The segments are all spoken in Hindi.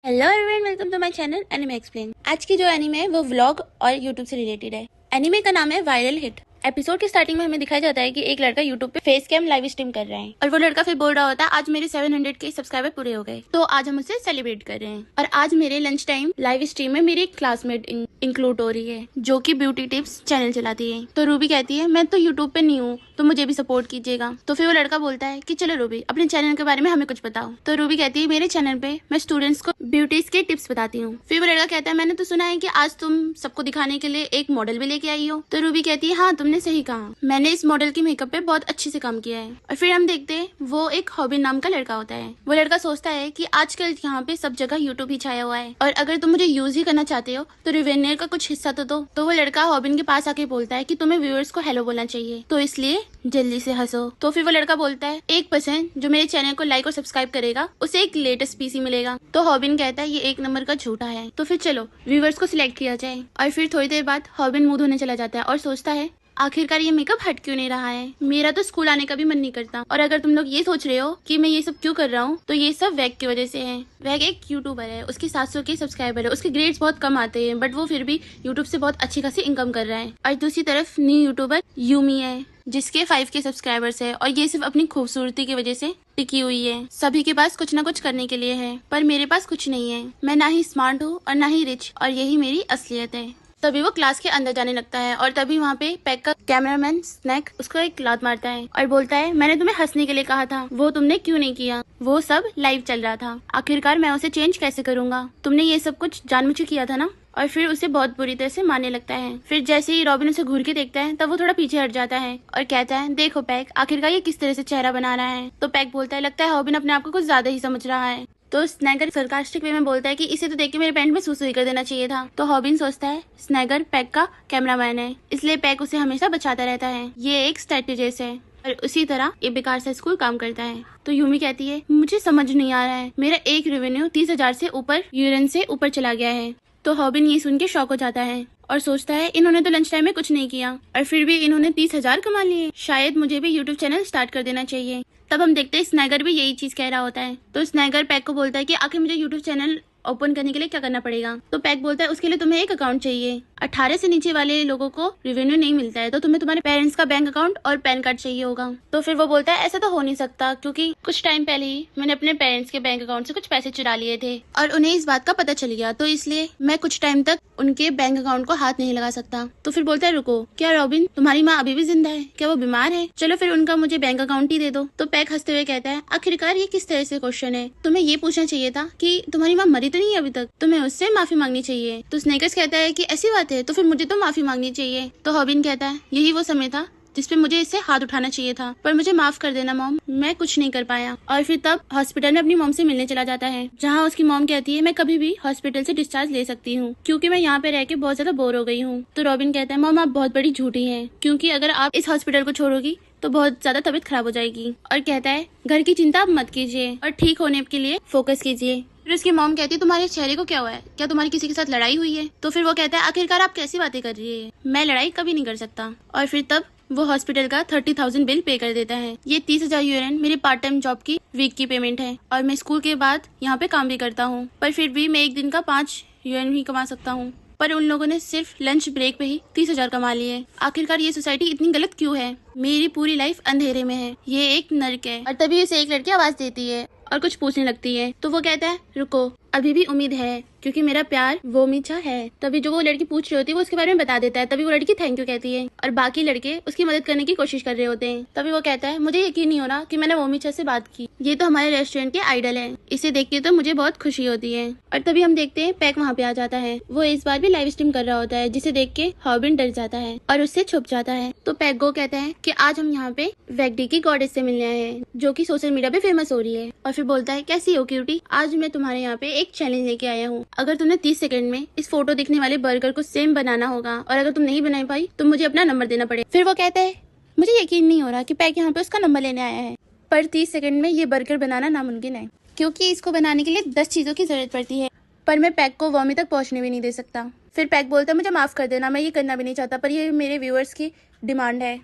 Hello everyone, welcome to my channel anime explain. आज की जो एनिमे है वो व्लॉग और यूट्यूब से रिलेटेड है। एनिमे का नाम है वायरल हिट। एपिसोड के स्टार्टिंग में हमें दिखाया जाता है कि एक लड़का यूट्यूब पे फेस कैम लाइव स्ट्रीम कर रहा है और वो लड़का फिर बोल रहा होता है आज मेरे 700 के सब्सक्राइबर पूरे हो गए, तो आज हम उसे सेलिब्रेट कर रहे हैं। और आज मेरे लंच टाइम लाइव स्ट्रीम में मेरी एक क्लासमेट इंक्लूड हो रही है जो कि ब्यूटी टिप्स चैनल चलाती है। तो रूबी कहती है मैं तो यूट्यूब पे नहीं हूँ, तो मुझे भी सपोर्ट कीजिएगा। तो फिर वो लड़का बोलता है कि चलो रूबी अपने चैनल के बारे में हमें कुछ बताओ। तो रूबी कहती है मेरे चैनल पे मैं स्टूडेंट्स को ब्यूटीज के टिप्स बताती हूँ। फिर वो लड़का कहता है मैंने तो सुना है कि आज तुम सबको दिखाने के लिए एक मॉडल भी लेके आई हो। तो रूबी कहती है हाँ तुमने सही कहा, मैंने इस मॉडल की मेकअप पे बहुत अच्छे से काम किया है। और फिर हम देखते हैं वो एक हॉबिन नाम का लड़का होता है। वो लड़का सोचता है कि आजकल यहाँ पे सब जगह यूट्यूब ही छाया हुआ है और अगर तुम मुझे यूज ही करना चाहते हो तो रिवेन्यर का कुछ हिस्सा तो दो। तो वो लड़का हॉबिन के पास आके बोलता है कि तुम्हें व्यूअर्स को हेलो बोलना चाहिए, तो इसलिए जल्दी से हंसो। तो फिर वो लड़का बोलता है 1% जो मेरे चैनल को लाइक और सब्सक्राइब करेगा उसे एक लेटेस्ट पीसी मिलेगा। तो हॉबिन कहता है ये एक नंबर का झूठा है, तो फिर चलो व्यूअर्स को सिलेक्ट किया जाए। और फिर थोड़ी देर बाद हॉबिन मुंह धोने चला जाता है और सोचता है आखिरकार ये मेकअप हट क्यों नहीं रहा है, मेरा तो स्कूल आने का भी मन नहीं करता। और अगर तुम लोग ये सोच रहे हो कि मैं ये सब क्यों कर रहा हूँ तो ये सब वैग की वजह से है। वैग एक यूट्यूबर है, उसके 700 के सब्सक्राइबर है, उसके ग्रेड्स बहुत कम आते हैं बट वो फिर भी यूट्यूब से बहुत अच्छी खासी इनकम कर रहा है। और दूसरी तरफ न्यू यूट्यूबर यूमी है जिसके 5 के सब्सक्राइबर्स है और ये सिर्फ अपनी खूबसूरती की वजह से टिकी हुई है। सभी के पास कुछ ना कुछ करने के लिए है पर मेरे पास कुछ नहीं है, मैं ना ही स्मार्ट हूँ और ना ही रिच, और यही मेरी असलियत है। तभी वो क्लास के अंदर जाने लगता है और तभी वहाँ पे पैक का कैमरामैन स्नैक उसको एक लात मारता है और बोलता है मैंने तुम्हें हंसने के लिए कहा था, वो तुमने क्यों नहीं किया, वो सब लाइव चल रहा था, आखिरकार मैं उसे चेंज कैसे करूंगा, तुमने ये सब कुछ जानबूझ किया था ना। और फिर उसे बहुत बुरी तरह से मारने लगता है। फिर जैसे ही रॉबिन उसे घूर के देखता है तब वो थोड़ा पीछे हट जाता है और कहता है देखो पैक आखिरकार ये किस तरह से चेहरा बना रहा है। तो पैक बोलता है लगता है रॉबिन अपने आप को कुछ ज्यादा ही समझ रहा है। तो स्नैगर सरकास्टिक वे में बोलता है कि इसे तो देख के मेरे पैंट में सुसु ही कर देना चाहिए था। तो हॉबिन सोचता है स्नैगर पैक का कैमरामैन है इसलिए पैक उसे हमेशा बचाता रहता है, ये एक स्ट्रेटेजिस्ट है और उसी तरह ये बेकार सा स्कूल काम करता है। तो यूमी कहती है मुझे समझ नहीं आ रहा है, मेरा एक रेवेन्यू 30,000 से ऊपर यूरेन से ऊपर चला गया है। तो हॉबिन ये सुन के शॉक हो जाता है और सोचता है इन्होंने तो लंच टाइम में कुछ नहीं किया और फिर भी इन्होंने 30,000 कमा लिए, शायद मुझे भी यूट्यूब चैनल स्टार्ट कर देना चाहिए। तब हम देखते हैं स्नैगर भी यही चीज कह रहा होता है। तो स्नैगर पैक को बोलता है कि आखिर मुझे यूट्यूब चैनल ओपन करने के लिए क्या करना पड़ेगा। तो पैक बोलता है उसके लिए तुम्हें एक अकाउंट चाहिए, 18 से नीचे वाले लोगों को रेवेन्यू नहीं मिलता है, तो तुम्हें तुम्हारे पेरेंट्स का बैंक अकाउंट और पैन कार्ड चाहिए होगा। तो फिर वो बोलता है ऐसा तो हो नहीं सकता क्योंकि कुछ टाइम पहले ही मैंने अपने पेरेंट्स के बैंक अकाउंट से कुछ पैसे चुरा लिए थे और उन्हें इस बात का पता चल गया, तो इसलिए मैं कुछ टाइम तक उनके बैंक अकाउंट को हाथ नहीं लगा सकता। तो फिर बोलता है रुको, क्या रॉबिन तुम्हारी माँ अभी भी जिंदा है, क्या वो बीमार है, चलो फिर उनका मुझे बैंक अकाउंट ही दे दो। तो पैक हंसते हुए कहता है आखिरकार ये किस तरह से क्वेश्चन है, तुम्हें ये पूछना चाहिए था कि तुम्हारी माँ मरी तो नहीं है अभी तक, तुम्हें उससे माफी मांगनी चाहिए। तो स्नेकर्स कहता है कि ऐसी बात है तो फिर मुझे तो माफी मांगनी चाहिए। तो हॉबिन कहता है यही वो समय था जिसपे मुझे इससे हाथ उठाना चाहिए था, पर मुझे माफ कर देना मॉम, मैं कुछ नहीं कर पाया। और फिर तब हॉस्पिटल में अपनी मॉम से मिलने चला जाता है जहाँ उसकी मॉम कहती है मैं कभी भी हॉस्पिटल से डिस्चार्ज ले सकती हूँ क्योंकि मैं यहाँ पे रह के बहुत ज्यादा बोर हो गई हूँ। तो रॉबिन कहता है मॉम आप बहुत बड़ी झूठी हैं क्योंकि अगर आप इस हॉस्पिटल को छोड़ोगी तो बहुत ज्यादा तबीयत खराब हो जाएगी। और कहता है घर की चिंता आप मत कीजिए और ठीक होने के लिए फोकस कीजिए। फिर उसकी मॉम कहती है तुम्हारे चेहरे को क्या हुआ है, क्या तुम्हारी किसी के साथ लड़ाई हुई है। तो फिर वो कहता है आखिरकार आप कैसी बातें कर रही है, मैं लड़ाई कभी नहीं कर सकता। और फिर तब वो हॉस्पिटल का 30,000 बिल पे कर देता है। ये 30,000 यूरेन मेरी पार्ट टाइम जॉब की वीक की पेमेंट है और मैं स्कूल के बाद यहाँ पे काम भी करता हूँ, पर फिर भी मैं एक दिन का 5 यूरेन ही कमा सकता हूँ, पर उन लोगों ने सिर्फ लंच ब्रेक पे ही 30,000 कमा लिए। आखिरकार ये सोसाइटी इतनी गलत क्यों है, मेरी पूरी लाइफ अंधेरे में है, ये एक नर्क है। और तभी उसे एक लड़की आवाज देती है और कुछ पूछने लगती है। तो वो कहता है रुको अभी भी उम्मीद है क्योंकि मेरा प्यार वो मीठा है। तभी जो वो लड़की पूछ रही होती है वो उसके बारे में बता देता है। तभी वो लड़की थैंक यू कहती है और बाकी लड़के उसकी मदद करने की कोशिश कर रहे होते हैं। तभी वो कहता है मुझे यकीन नहीं हो रहा कि मैंने वो मीठा से बात की, ये तो हमारे रेस्टोरेंट के आइडल है, इसे देख के तो मुझे बहुत खुशी होती है। और तभी हम देखते हैं पैक वहाँ पे आ जाता है, वो इस बार भी लाइव स्ट्रीम कर रहा होता है जिसे देख के हॉबिन डर जाता है और उससे छुप जाता है। तो पैक गो कहता है कि आज हम यहाँ पे वैगडी की गॉडेस से मिलने आए हैं जो कि सोशल मीडिया पे फेमस हो रही है। और फिर बोलता है कैसी हो क्यूटी, आज मैं तुम्हारे यहाँ पे एक चैलेंज लेके आया हूँ, अगर तुमने 30 सेकंड में इस फोटो दिखने वाले बर्गर को सेम बनाना होगा और अगर तुम नहीं बना पाई तो मुझे अपना नंबर देना पड़ेगा। फिर वो कहता है मुझे यकीन नहीं हो रहा कि पैक यहाँ पे उसका नंबर लेने आया है, पर 30 सेकंड में ये बर्गर बनाना नामुमकिन है क्योंकि इसको बनाने के लिए 10 चीजों की जरूरत पड़ती है, पर मैं पैक को वॉमी तक पहुंचने भी नहीं दे सकता। फिर पैक बोलता है मुझे माफ कर देना, मैं ये करना भी नहीं चाहता पर ये मेरे व्यूअर्स की डिमांड है,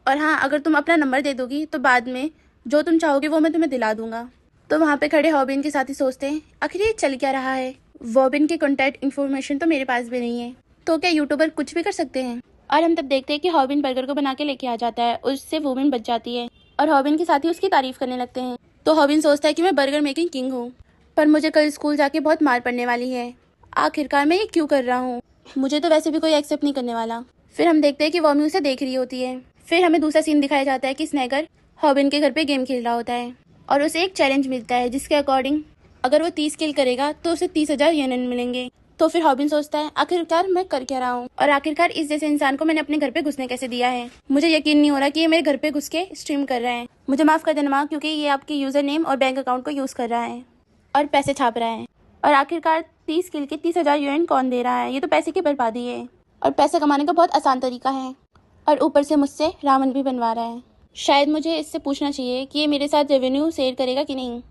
और हाँ अगर तुम अपना नंबर दे दोगी तो बाद में जो तुम चाहोगे वो मैं तुम्हें दिला दूंगा। तो वहाँ पे खड़े हॉबिन के साथी सोचते हैं आखिर ये चल क्या रहा है, वॉबिन की कॉन्टैक्ट इन्फॉर्मेशन तो मेरे पास भी नहीं है, तो क्या यूट्यूबर कुछ भी कर सकते हैं। और हम तब देखते हैं कि हॉबिन बर्गर को बना के लेके आ जाता है, उससे वोबिन बच जाती है और हॉबिन के साथी उसकी तारीफ करने लगते हैं। तो हॉबिन सोचता है कि मैं बर्गर मेकिंग किंग हूँ, पर मुझे कल स्कूल जाके बहुत मार पड़ने वाली है, आखिरकार मैं ये क्यों कर रहा हूँ, मुझे तो वैसे भी कोई एक्सेप्ट नहीं करने वाला। फिर हम देखते हैं कि वॉमी उसे देख रही होती है। फिर हमें दूसरा सीन दिखाया जाता है कि स्नैगर हॉबिन के घर पे गेम खेल रहा होता है और उसे एक चैलेंज मिलता है जिसके अकॉर्डिंग अगर वो 30 किल करेगा तो उसे 30,000 येन मिलेंगे। तो फिर हॉबिन सोचता है आखिरकार मैं कर क्या रहा हूँ और आखिरकार इस जैसे इंसान को मैंने अपने घर पे घुसने कैसे दिया है, मुझे यकीन नहीं हो रहा कि ये मेरे घर पे घुस के स्ट्रीम कर रहा है, मुझे माफ कर देना माँ, क्योंकि ये आपके यूजर नेम और बैंक अकाउंट को यूज कर रहा है और पैसे छाप रहा है। और आखिरकार 30 किल के 30,000 यूएन कौन दे रहा है, ये तो पैसे की बर्बादी है और पैसे कमाने का बहुत आसान तरीका है, और ऊपर से मुझसे रावण भी बनवा रहा है। शायद मुझे इससे पूछना चाहिए कि ये मेरे साथ रेवेन्यू शेयर करेगा कि नहीं।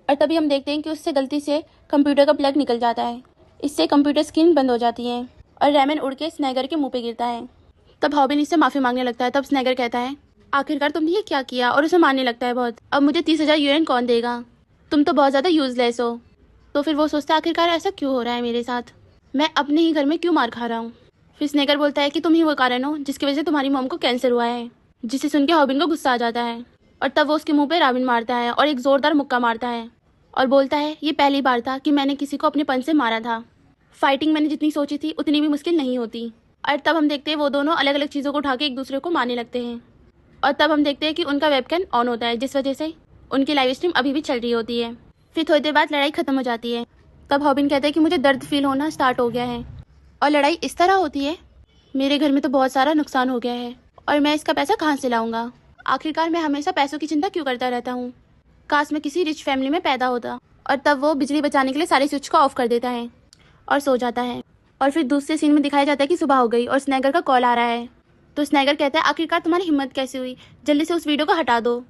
और तभी हम देखते हैं कि उससे गलती से कंप्यूटर का प्लग निकल जाता है, इससे कंप्यूटर स्क्रीन बंद हो जाती है और रेमन उड़ के स्नैगर के मुंह पे गिरता है। तब हॉबिन इससे माफ़ी मांगने लगता है। तब स्नैगर कहता है आखिरकार तुमने ये क्या किया, और उसे मारने लगता है बहुत, अब मुझे 30,000 यूएन कौन देगा, तुम तो बहुत ज़्यादा यूजलेस हो। तो फिर वो सोचता है आखिरकार ऐसा क्यों हो रहा है मेरे साथ, मैं अपने ही घर में क्यों मार खा रहा हूँ। फिर स्नैगर बोलता है कि तुम ही वो कारण हो जिसकी वजह से तुम्हारी मॉम को कैंसर हुआ है, जिसे सुन के हॉबिन को गुस्सा आ जाता है और तब वो उसके मुंह पे राबिन मारता है और एक जोरदार मुक्का मारता है और बोलता है ये पहली बार था कि मैंने किसी को अपने पन से मारा था, फाइटिंग मैंने जितनी सोची थी उतनी भी मुश्किल नहीं होती। और तब हम देखते हैं वो दोनों अलग अलग चीज़ों को उठा के एक दूसरे को मारने लगते हैं और तब हम देखते हैं कि उनका वेबकैम ऑन होता है, जिस वजह से उनकी लाइव स्ट्रीम अभी भी चल रही होती है। फिर थोड़ी देर बाद लड़ाई खत्म हो जाती है। तब हॉबिन कहता है कि मुझे दर्द फील होना स्टार्ट हो गया है और लड़ाई इस तरह होती है, मेरे घर में तो बहुत सारा नुकसान हो गया है और मैं इसका पैसा कहाँ से लाऊंगा, आखिरकार मैं हमेशा पैसों की चिंता क्यों करता रहता हूँ, काश मैं किसी रिच फैमिली में पैदा होता। और तब वो बिजली बचाने के लिए सारे स्विच को ऑफ कर देता है और सो जाता है। और फिर दूसरे सीन में दिखाया जाता है कि सुबह हो गई और स्नैगर का कॉल आ रहा है। तो स्नैगर कहता है आखिरकार तुम्हारी हिम्मत कैसे हुई, जल्दी से उस वीडियो को हटा दो।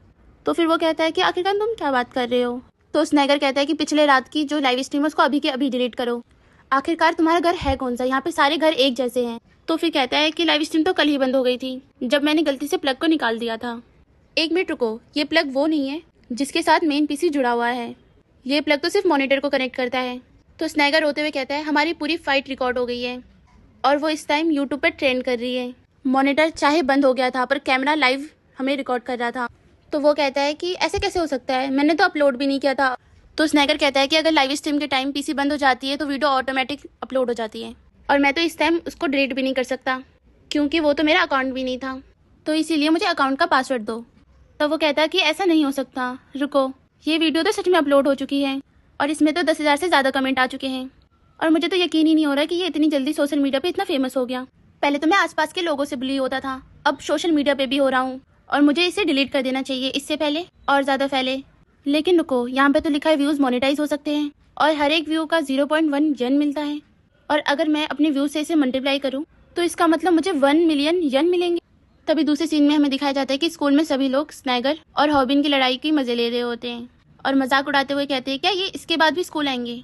तो फिर वो कहता है कि आखिरकार तुम क्या बात कर रहे हो। तो स्नैगर कहता है कि पिछले रात की जो लाइव स्ट्रीम है उसको अभी के अभी डिलीट करो, आखिरकार तुम्हारा घर है कौन सा, यहाँ पे सारे घर एक जैसे हैं। तो फिर कहता है कि लाइव स्ट्रीम तो कल ही बंद हो गई थी जब मैंने गलती से प्लग को निकाल दिया था। एक मिनट रुको, ये प्लग वो नहीं है जिसके साथ मेन पीसी जुड़ा हुआ है, ये प्लग तो सिर्फ मॉनिटर को कनेक्ट करता है। तो स्नैगर रोते हुए कहता है हमारी पूरी फाइट रिकॉर्ड हो गई है और वो इस टाइम यूट्यूब पर ट्रेंड कर रही है, मॉनिटर चाहे बंद हो गया था पर कैमरा लाइव हमें रिकॉर्ड कर रहा था। तो वो कहता है कि ऐसे कैसे हो सकता है, मैंने तो अपलोड भी नहीं किया था। तो स्नैगर कहता है कि अगर लाइव स्ट्रीम के टाइम पीसी बंद हो जाती है तो वीडियो ऑटोमेटिक अपलोड हो जाती है और मैं तो इस टाइम उसको डिलीट भी नहीं कर सकता क्योंकि वो तो मेरा अकाउंट भी नहीं था, तो इसीलिए मुझे अकाउंट का पासवर्ड दो। तो वो कहता है कि ऐसा नहीं हो सकता, रुको, ये वीडियो तो सच में अपलोड हो चुकी है और इसमें तो 10,000 से ज़्यादा कमेंट आ चुके हैं और मुझे तो यकीन ही नहीं हो रहा कि ये इतनी जल्दी सोशल मीडिया पे इतना फेमस हो गया। पहले तो मैं आसपास के लोगों से बुली होता था, अब सोशल मीडिया पे भी हो रहा हूँ और मुझे इसे डिलीट कर देना चाहिए इससे पहले और ज़्यादा फैले। लेकिन रुको, यहाँ पे तो लिखा है व्यूज़ मोनेटाइज हो सकते हैं और हर एक व्यू का 0.1 यन मिलता है और अगर मैं अपने व्यू से इसे मल्टीप्लाई करूँ तो इसका मतलब मुझे 1 मिलियन यन मिलेंगे। तभी दूसरे सीन में हमें दिखाया जाता है कि स्कूल में सभी लोग स्नैगर और हॉबिन की लड़ाई की मजे ले रहे होते हैं और मजाक उड़ाते हुए कहते हैं क्या ये इसके बाद भी स्कूल आएंगे,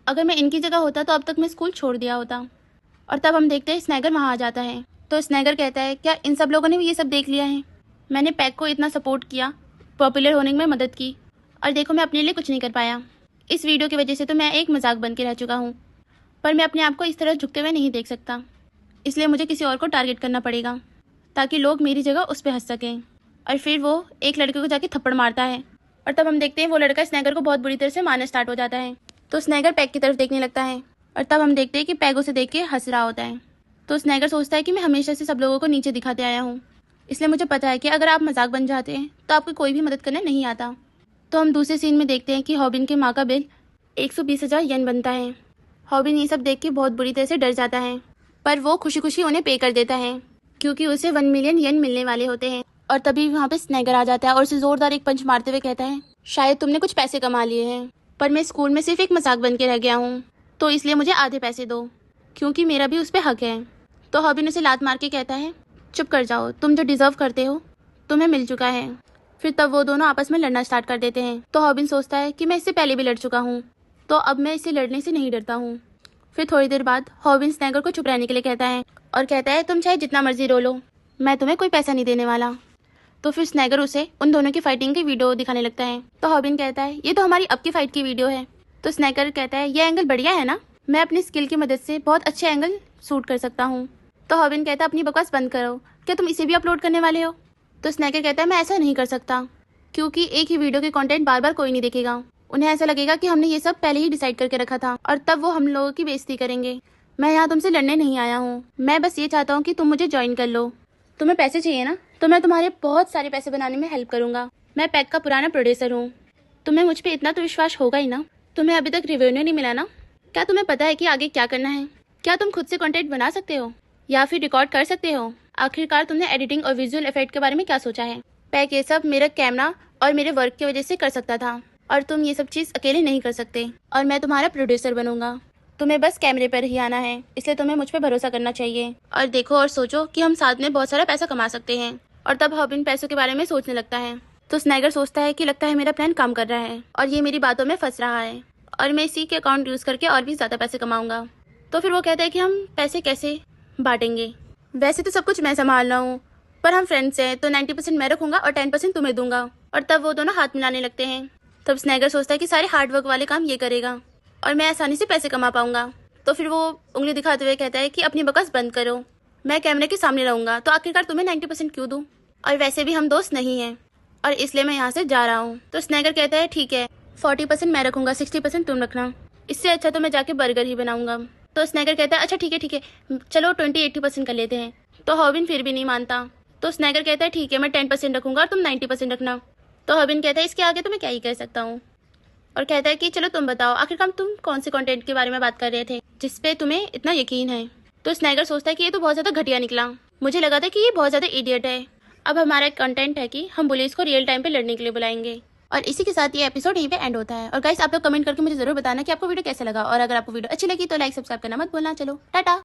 अगर मैं इनकी जगह होता तो अब तक मैं स्कूल छोड़ दिया होता। और तब हम देखते हैं स्नैगर वहाँ आ जाता है। तो स्नैगर कहता है क्या इन सब लोगों ने भी ये सब देख लिया है, मैंने पैक को इतना सपोर्ट किया, पॉपुलर होने में मदद की और देखो मैं अपने लिए कुछ नहीं कर पाया, इस वीडियो की वजह से तो मैं एक मजाक बन के रह चुका हूँ, पर मैं अपने आप को इस तरह झुकते हुए नहीं देख सकता, इसलिए मुझे किसी और को टारगेट करना पड़ेगा ताकि लोग मेरी जगह उस पर हंस सकें। और फिर वो एक लड़के को जाके थप्पड़ मारता है और तब हम देखते हैं वो लड़का स्नैगर को बहुत बुरी तरह से मारना स्टार्ट हो जाता है। तो स्नैगर पैग की तरफ देखने लगता है और तब हम देखते हैं कि पैग उसे देख के हंस रहा होता है। तो स्नैगर सोचता है कि मैं हमेशा से सब लोगों को नीचे दिखाते आया हूँ, इसलिए मुझे पता है कि अगर आप मजाक बन जाते हैं तो आपको कोई भी मदद करने नहीं आता। तो हम दूसरे सीन में देखते हैं कि हॉबिन के माँ का बिल 120,000 यन बनता है। हॉबिन ये सब देख के बहुत बुरी तरह से डर जाता है पर वो खुशी खुशी उन्हें पे कर देता है क्योंकि उसे 1 मिलियन यन मिलने वाले होते हैं। और तभी वहाँ पे स्नैगर आ जाता है और उसे जोरदार एक पंच मारते हुए कहता है शायद तुमने कुछ पैसे कमा लिए हैं पर मैं स्कूल में सिर्फ एक मजाक बन के रह गया हूँ, तो इसलिए मुझे आधे पैसे दो क्योंकि मेरा भी उस पर हक है। तो हॉबिन उसे लात मार के कहता है चुप कर जाओ, तुम जो डिजर्व करते हो तुम्हें मिल चुका है। फिर तब वो दोनों आपस में लड़ना स्टार्ट कर देते हैं। तो हॉबिन सोचता है कि मैं इससे पहले भी लड़ चुका हूँ तो अब मैं इससे लड़ने से नहीं डरता हूँ। फिर थोड़ी देर बाद हॉबिन स्नैगर को चुप रहने के लिए कहता है और कहता है तुम चाहे जितना मर्जी रो लो, मैं तुम्हें कोई पैसा नहीं देने वाला। तो फिर स्नैगर उसे उन दोनों की फाइटिंग की वीडियो दिखाने लगता है। तो हॉबिन कहता है ये तो हमारी अब की फाइट की वीडियो है। तो स्नैगर कहता है ये एंगल बढ़िया है ना, मैं अपनी स्किल की मदद से बहुत अच्छे एंगल शूट कर सकता हूँ। तो हॉबिन कहता है अपनी बकवास बंद करो, क्या तुम इसे भी अपलोड करने वाले हो? तो स्नैगर कहता है मैं ऐसा नहीं कर सकता, क्योंकि एक ही वीडियो के कंटेंट बार बार कोई नहीं देखेगा। उन्हें ऐसा लगेगा कि हमने ये सब पहले ही डिसाइड करके रखा था और तब वो हम लोगों की बेइज्जती करेंगे। मैं यहाँ तुमसे लड़ने नहीं आया हूँ, मैं बस ये चाहता हूँ कि तुम मुझे ज्वाइन कर लो। तुम्हें पैसे चाहिए ना, तो मैं तुम्हारे बहुत सारे पैसे बनाने में हेल्प करूँगा। मैं पैक का पुराना प्रोड्यूसर हूँ, तुम्हें मुझ पर इतना तो विश्वास होगा ही ना। तुम्हें अभी तक रेवेन्यू नहीं मिला ना? क्या तुम्हें पता है कि आगे क्या करना है? क्या तुम खुद से कंटेंट बना सकते हो या फिर रिकॉर्ड कर सकते हो? आखिरकार तुमने एडिटिंग और विजुअल इफेक्ट के बारे में क्या सोचा है? पैक ये सब मेरा कैमरा और मेरे वर्क की वजह से कर सकता था, और तुम ये सब चीज़ अकेले नहीं कर सकते, और मैं तुम्हारा प्रोड्यूसर बनूंगा। तुम्हें बस कैमरे पर ही आना है, इसलिए तुम्हें मुझ पर भरोसा करना चाहिए। और देखो और सोचो कि हम साथ में बहुत सारा पैसा कमा सकते हैं। और तब हॉबिन पैसों के बारे में सोचने लगता है। तो स्नैगर सोचता है कि लगता है मेरा प्लान काम कर रहा है और ये मेरी बातों में फंस रहा है, और मैं इसी के अकाउंट यूज़ करके और भी ज़्यादा पैसे कमाऊंगा। तो फिर वो कहता है कि हम पैसे कैसे बांटेंगे? वैसे तो सब कुछ मैं संभाल रहा हूँ, पर हम फ्रेंड्स हैं तो 90% मैं रखूंगा और 10% तुम्हें दूंगा। और तब वो दोनों हाथ मिलाने लगते हैं। तब स्नैगर सोचता है कि सारे हार्डवर्क वाले काम ये करेगा और मैं आसानी से पैसे कमा पाऊंगा। तो फिर वो उंगली दिखाते हुए कहता है कि अपनी बकवास बंद करो, मैं कैमरे के सामने रहूंगा तो आखिरकार तुम्हें 90% क्यों दूँ? और वैसे भी हम दोस्त नहीं हैं और इसलिए मैं यहाँ से जा रहा हूँ। तो स्नैगर कहता है ठीक है, 40% मैं रखूंगा, 60% तुम रखना। इससे अच्छा तो मैं जाके बर्गर ही बनाऊंगा। तो स्नैगर कहता है अच्छा ठीक है, चलो 20-80% कर लेते हैं। तो हॉबिन फिर भी नहीं मानता। तो स्नैगर कहता है ठीक है, मैं 10% रखूंगा और तुम 90% रखना। तो हॉबिन कहता है इसके आगे तो मैं क्या ही कह सकता हूँ, और कहता है कि चलो तुम बताओ आखिरकार तुम कौन से कंटेंट के बारे में बात कर रहे थे जिसपे तुम्हें इतना यकीन है? तो स्नैगर सोचता है कि ये तो बहुत ज़्यादा घटिया निकला, मुझे लगा था कि ये बहुत ज़्यादा इडियट है। अब हमारा कंटेंट है कि हम पुलिस को रियल टाइम पे लड़ने के लिए बुलाएंगे। और इसी के साथ ये एपिसोड यहीं पे एंड होता है। और गाइस आप लोग कमेंट करके मुझे जरूर बताना कि आपको वीडियो कैसा लगा, और अगर आपको वीडियो अच्छी लगी तो लाइक सब्सक्राइब करना मत भूलना। चलो टाटा।